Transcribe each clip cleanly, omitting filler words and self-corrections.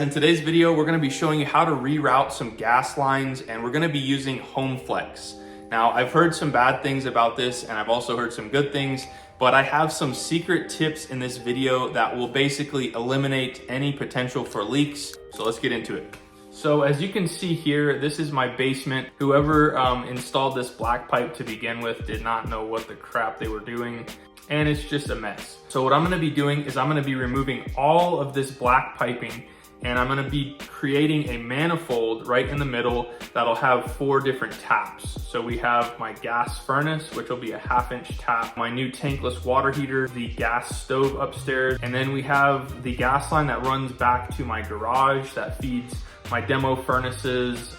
In today's video, we're going to be showing you how to reroute some gas lines, and we're going to be using HomeFlex. Now, I've heard some bad things about this, and I've also heard some good things, but I have some secret tips in this video that will basically eliminate any potential for leaks. So let's get into it. So as you can see here, this is my basement. Whoever installed this black pipe to begin with did not know what the crap they were doing, and it's just a mess. So what I'm going to be doing is I'm going to be removing all of this black piping, and I'm gonna be creating a manifold right in the middle that'll have 4 different taps. So we have my gas furnace, which will be a 1/2-inch tap, my new tankless water heater, the gas stove upstairs, and then we have the gas line that runs back to my garage that feeds my demo furnaces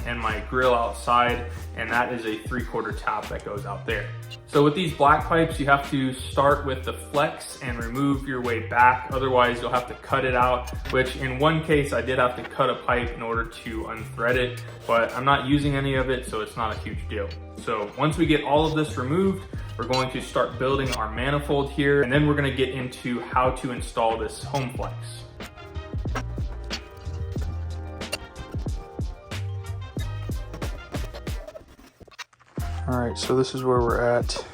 and my grill outside, and that is a 3/4 tap that goes out there. So with these black pipes, you have to start with the flex and remove your way back. Otherwise, you'll have to cut it out, which in one case, I did have to cut a pipe in order to unthread it, but I'm not using any of it, so it's not a huge deal. So once we get all of this removed, we're going to start building our manifold here, and then we're gonna get into how to install this HomeFlex. All right, so this is where we're at.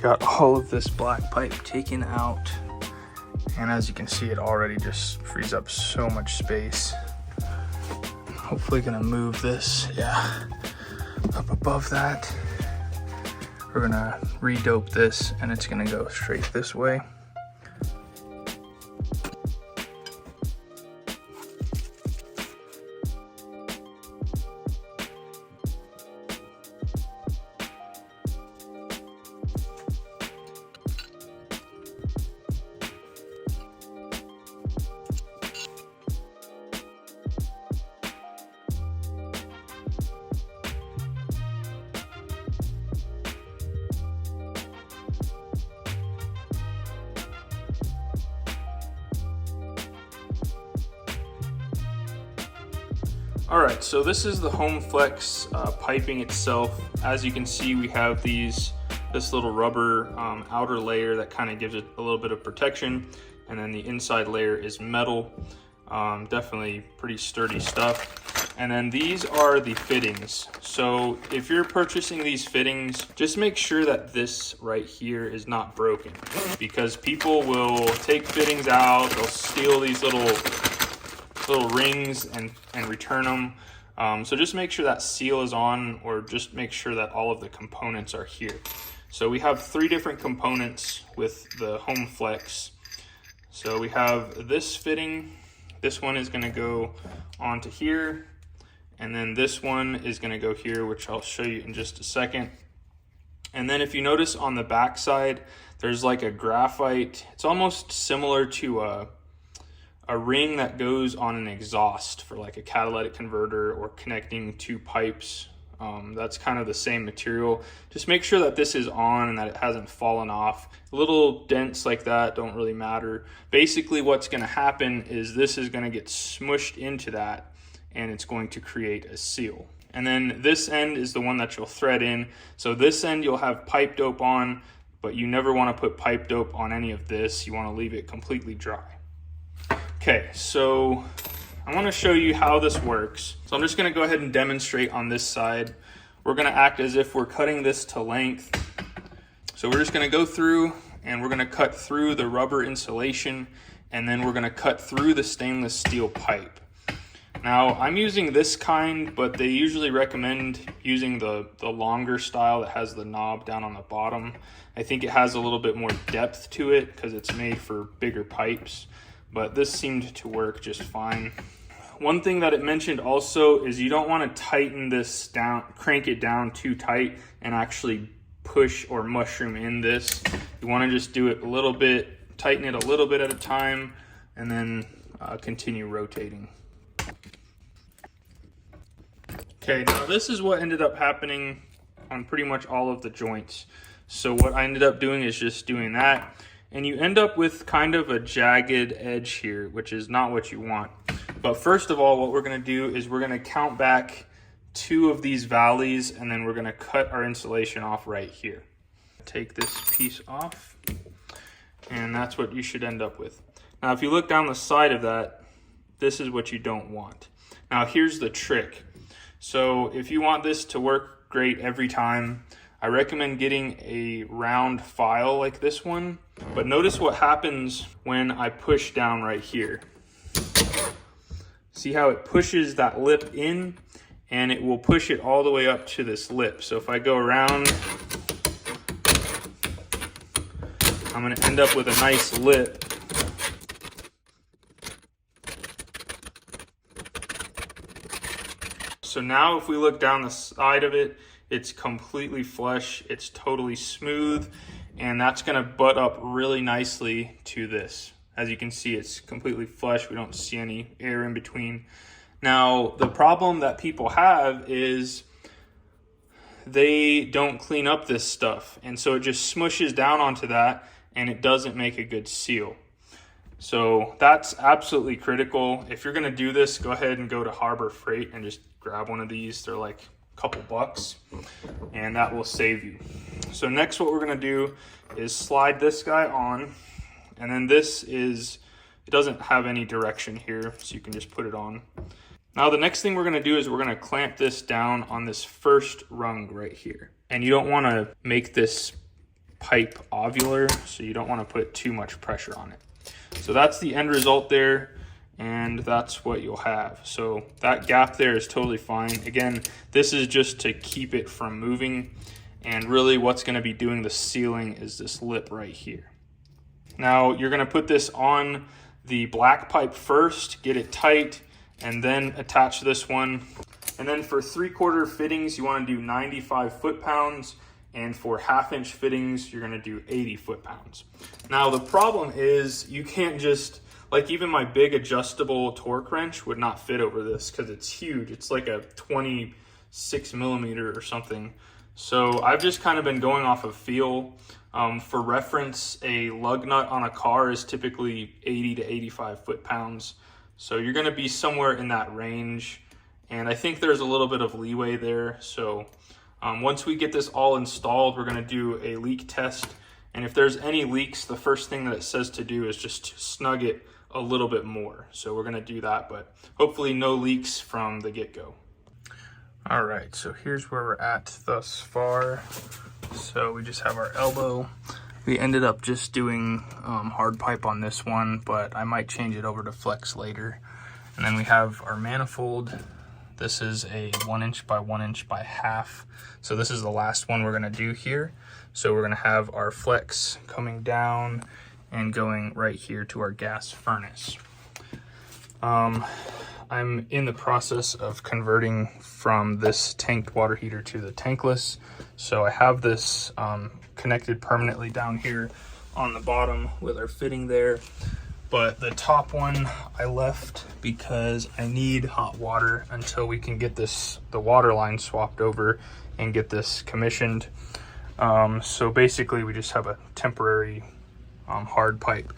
Got all of this black pipe taken out, and as you can see, it already just frees up so much space. Hopefully gonna move this, up above that. We're gonna redope this, and it's gonna go straight this way. All right, so this is the HomeFlex piping itself. As you can see, we have this little rubber outer layer that kind of gives it a little bit of protection, and then the inside layer is metal. Definitely pretty sturdy stuff. And then these are the fittings. So if you're purchasing these fittings, just make sure that this right here is not broken, because people will take fittings out, they'll steal these little rings and return them. So just make sure that seal is on, or just make sure that all of the components are here. So we have 3 different components with the HomeFlex. So we have this fitting. This one is going to go onto here, and then this one is going to go here, which I'll show you in just a second. And then if you notice on the back side, there's like a graphite. It's almost similar to a ring that goes on an exhaust for like a catalytic converter or connecting 2 pipes. That's kind of the same material. Just make sure that this is on and that it hasn't fallen off. Little dents like that don't really matter. Basically what's going to happen is this is going to get smushed into that, and it's going to create a seal. And then this end is the one that you'll thread in. So this end you'll have pipe dope on, but you never want to put pipe dope on any of this. You want to leave it completely dry. Okay, so I want to show you how this works. So I'm just going to go ahead and demonstrate on this side. We're going to act as if we're cutting this to length. So we're just going to go through, and we're going to cut through the rubber insulation, and then we're going to cut through the stainless steel pipe. Now I'm using this kind, but they usually recommend using the longer style that has the knob down on the bottom. I think it has a little bit more depth to it because it's made for bigger pipes, but this seemed to work just fine. One thing that it mentioned also is you don't want to tighten this down, crank it down too tight and actually push or mushroom in this. You want to just do it a little bit, tighten it a little bit at a time, and then continue rotating. Okay, now this is what ended up happening on pretty much all of the joints. So what I ended up doing is just doing that, and you end up with kind of a jagged edge here, which is not what you want. But first of all, what we're going to do is we're going to count back 2 of these valleys, and then we're going to cut our insulation off right here. Take this piece off, and that's what you should end up with. Now, if you look down the side of that, This is what you don't want. Now here's the trick. So if you want this to work great every time, I recommend getting a round file like this one. But notice what happens when I push down right here. See how it pushes that lip in, and it will push it all the way up to this lip. So if I go around, I'm gonna end up with a nice lip. So now if we look down the side of it, it's completely flush, it's totally smooth, and that's gonna butt up really nicely to this. As you can see, it's completely flush. We don't see any air in between. Now, the problem that people have is they don't clean up this stuff, and so it just smushes down onto that, and it doesn't make a good seal. So that's absolutely critical. If you're gonna do this, go ahead and go to Harbor Freight and just grab one of these. They're like a couple bucks, and that will save you. So next what we're gonna do is slide this guy on, and then it doesn't have any direction here, so you can just put it on. Now the next thing we're gonna do is we're gonna clamp this down on this first rung right here. And you don't wanna make this pipe ovular, so you don't wanna put too much pressure on it. So that's the end result there, and that's what you'll have. So that gap there is totally fine. Again, this is just to keep it from moving, and really what's gonna be doing the sealing is this lip right here. Now you're gonna put this on the black pipe first, get it tight, and then attach this one. And then for 3/4 fittings, you wanna do 95 foot-pounds, and for 1/2 inch fittings, you're gonna do 80 foot-pounds. Now the problem is you can't just, like even my big adjustable torque wrench would not fit over this because it's huge. It's like a 26 millimeter or something. So I've just kind of been going off of feel. For reference, a lug nut on a car is typically 80 to 85 foot-pounds. So you're gonna be somewhere in that range. And I think there's a little bit of leeway there. So once we get this all installed, we're gonna do a leak test. And if there's any leaks, the first thing that it says to do is just snug it a little bit more. So we're gonna do that, but hopefully no leaks from the get-go. All right, so here's where we're at thus far. So we just have our elbow. We ended up just doing hard pipe on this one, but I might change it over to flex later. And then we have our manifold. This is a 1 inch by 1 inch by 1/2. So this is the last one we're gonna do here. So we're gonna have our flex coming down and going right here to our gas furnace. I'm in the process of converting from this tanked water heater to the tankless. So I have this connected permanently down here on the bottom with our fitting there. But the top one I left because I need hot water until we can get the water line swapped over and get this commissioned. So basically we just have a temporary hard pipe.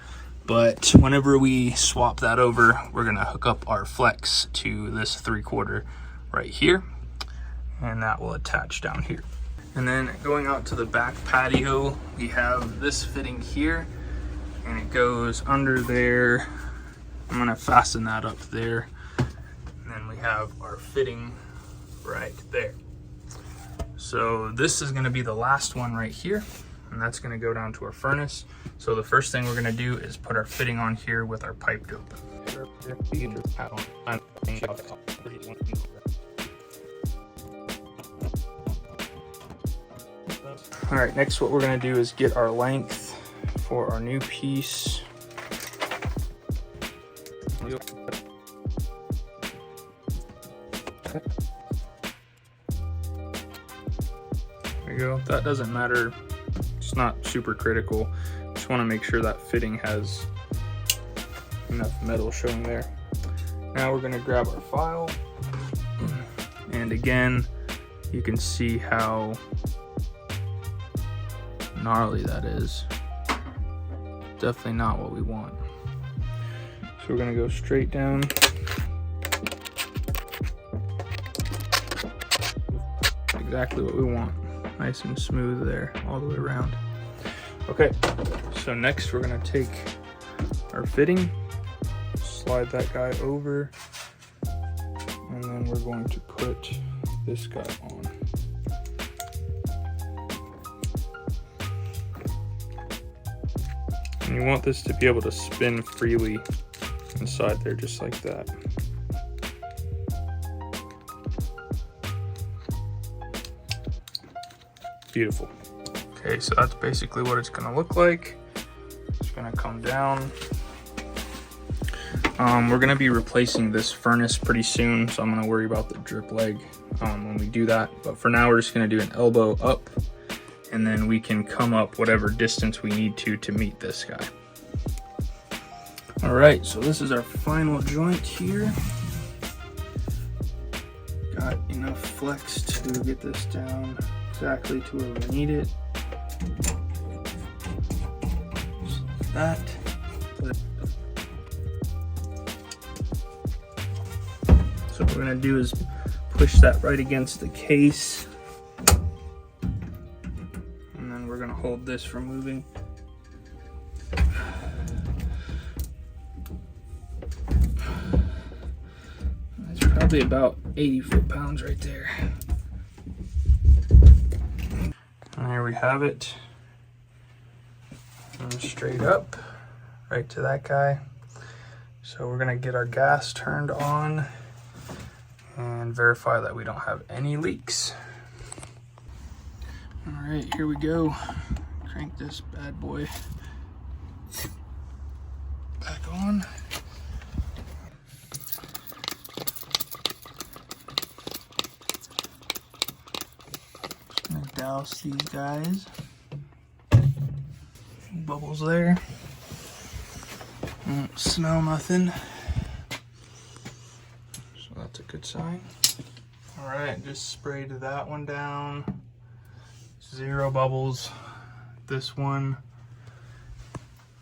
But whenever we swap that over, we're gonna hook up our flex to this 3/4 right here, and that will attach down here. And then going out to the back patio, we have this fitting here, and it goes under there. I'm gonna fasten that up there. And then we have our fitting right there. So this is gonna be the last one right here, and that's gonna go down to our furnace. So the first thing we're gonna do is put our fitting on here with our pipe dope. All right, next what we're gonna do is get our length for our new piece. There you go, that doesn't matter. It's not super critical. Just want to make sure that fitting has enough metal showing there. Now we're going to grab our file, and again you can see how gnarly that is. Definitely not what we want. So we're going to go straight down. Exactly what we want. Nice and smooth there all the way around. Okay, so next we're gonna take our fitting, slide that guy over, and then we're going to put this guy on. And you want this to be able to spin freely inside there, just like that. Beautiful. Okay, so that's basically what it's gonna look like. It's gonna come down. We're gonna be replacing this furnace pretty soon, so I'm gonna worry about the drip leg when we do that. But for now, we're just gonna do an elbow up, and then we can come up whatever distance we need to meet this guy. All right, so this is our final joint here. Got enough flex to get this down exactly to where we need it. Just like that. So what we're gonna do is push that right against the case. And then we're gonna hold this from moving. That's probably about 80 foot-pounds right there. And there we have it. And straight up, right to that guy. So we're gonna get our gas turned on and verify that we don't have any leaks. All right, here we go. Crank this bad boy back on. Just gonna douse these guys. Bubbles there. Don't smell nothing. So that's a good sign. All right, just sprayed that one down. 0 bubbles. This one.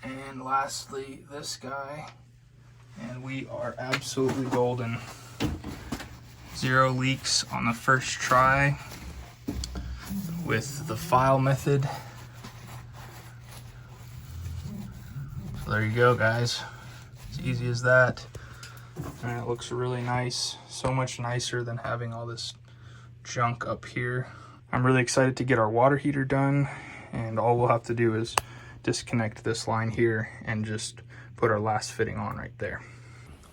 And lastly, this guy. And we are absolutely golden. 0 leaks on the first try with the file method. So there you go, guys. As easy as that. And it looks really nice. So much nicer than having all this junk up here. I'm really excited to get our water heater done, and all we'll have to do is disconnect this line here and just put our last fitting on right there.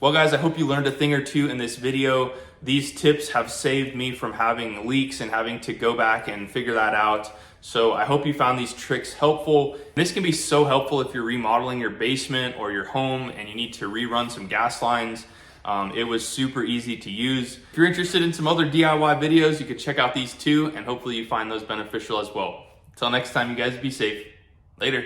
Well guys, I hope you learned a thing or two in this video. These tips have saved me from having leaks and having to go back and figure that out. So I hope you found these tricks helpful. This can be so helpful if you're remodeling your basement or your home and you need to rerun some gas lines. It was super easy to use. If you're interested in some other DIY videos, you could check out these too, and hopefully you find those beneficial as well. Until next time, you guys be safe. Later.